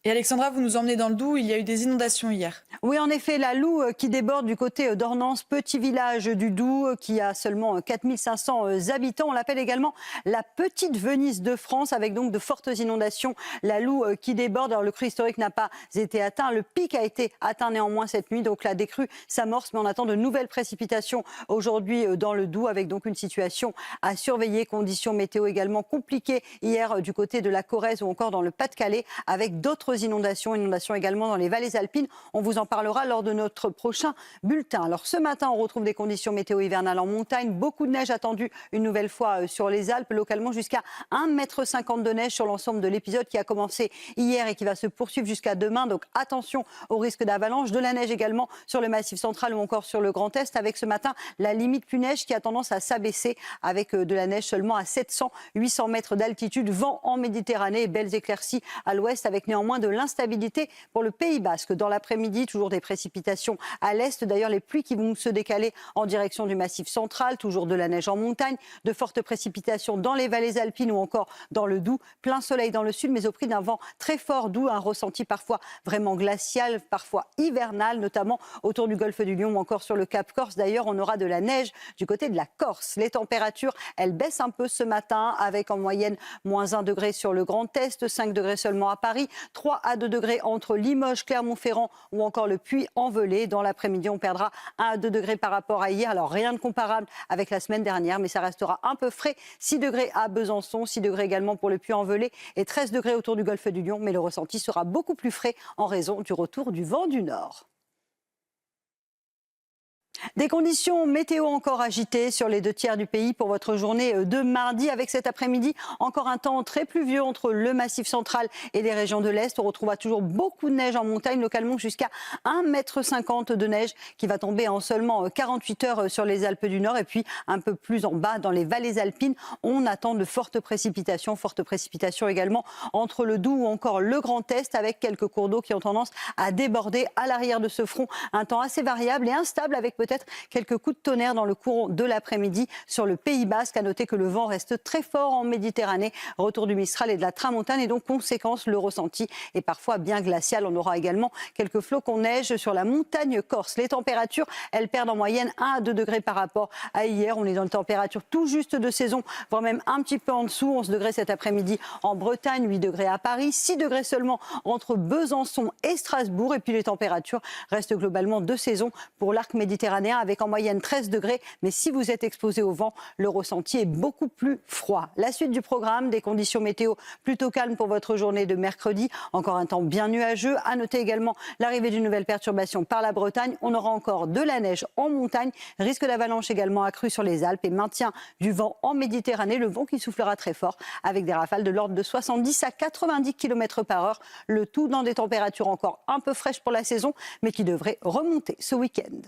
Et Alexandra, vous nous emmenez dans le Doubs, il y a eu des inondations hier. Oui, en effet, la Loue qui déborde du côté d'Ornans, petit village du Doubs qui a seulement 4500 habitants. On l'appelle également la petite Venise de France avec donc de fortes inondations. La Loue qui déborde, alors le cru historique n'a pas été atteint. Le pic a été atteint néanmoins cette nuit, donc la décrue s'amorce, mais on attend de nouvelles précipitations aujourd'hui dans le Doubs avec donc une situation à surveiller. Conditions météo également compliquées hier du côté de la Corrèze ou encore dans le Pas-de-Calais avec d'autres inondations également dans les vallées alpines. On vous en parlera lors de notre prochain bulletin. Alors ce matin, on retrouve des conditions météo hivernales en montagne. Beaucoup de neige attendue une nouvelle fois sur les Alpes, localement jusqu'à 1,50 m de neige sur l'ensemble de l'épisode qui a commencé hier et qui va se poursuivre jusqu'à demain. Donc attention au risque d'avalanche. De la neige également sur le Massif central ou encore sur le Grand Est avec ce matin la limite plus neige qui a tendance à s'abaisser avec de la neige seulement à 700-800 mètres d'altitude. Vent en Méditerranée et belles éclaircies à l'ouest avec néanmoins de l'instabilité pour le Pays Basque. Dans l'après-midi, toujours des précipitations à l'est. D'ailleurs, les pluies qui vont se décaler en direction du Massif central. Toujours de la neige en montagne, de fortes précipitations dans les vallées alpines ou encore dans le Doubs. Plein soleil dans le sud, mais au prix d'un vent très fort, d'où un ressenti parfois vraiment glacial, parfois hivernal, notamment autour du golfe du Lion ou encore sur le Cap Corse. D'ailleurs, on aura de la neige du côté de la Corse. Les températures, elles baissent un peu ce matin avec en moyenne moins 1 degré sur le Grand Est, 5 degrés seulement à Paris, 3 à 2 degrés entre Limoges, Clermont-Ferrand ou encore le Puy-en-Velay. Dans l'après-midi, on perdra 1 à 2 degrés par rapport à hier. Alors rien de comparable avec la semaine dernière, mais ça restera un peu frais. 6 degrés à Besançon, 6 degrés également pour le Puy-en-Velay et 13 degrés autour du golfe du Lion. Mais le ressenti sera beaucoup plus frais en raison du retour du vent du nord. Des conditions météo encore agitées sur les 2 tiers du pays pour votre journée de mardi avec cet après-midi encore un temps très pluvieux entre le Massif central et les régions de l'Est. On retrouvera toujours beaucoup de neige en montagne, localement jusqu'à 1,50 m de neige qui va tomber en seulement 48 heures sur les Alpes du Nord et puis un peu plus en bas dans les vallées alpines. On attend de fortes précipitations également entre le Doubs ou encore le Grand Est avec quelques cours d'eau qui ont tendance à déborder à l'arrière de ce front. Un temps assez variable et instable avec peut-être quelques coups de tonnerre dans le courant de l'après-midi sur le Pays Basque. À noter que le vent reste très fort en Méditerranée, retour du Mistral et de la Tramontane et donc conséquence le ressenti est parfois bien glacial. On aura également quelques flocons de neige sur la montagne corse. Les températures, elles perdent en moyenne 1 à 2 degrés par rapport à hier. On est dans une température tout juste de saison, voire même un petit peu en dessous. 11 degrés cet après-midi en Bretagne, 8 degrés à Paris, 6 degrés seulement entre Besançon et Strasbourg. Et puis les températures restent globalement de saison pour l'arc méditerranéen avec en moyenne 13 degrés. Mais si vous êtes exposé au vent, le ressenti est beaucoup plus froid. La suite du programme, des conditions météo plutôt calmes pour votre journée de mercredi. Encore un temps bien nuageux. À noter également l'arrivée d'une nouvelle perturbation par la Bretagne. On aura encore de la neige en montagne. Risque d'avalanche également accru sur les Alpes et maintien du vent en Méditerranée. Le vent qui soufflera très fort avec des rafales de l'ordre de 70 à 90 km par heure. Le tout dans des températures encore un peu fraîches pour la saison, mais qui devraient remonter ce week-end.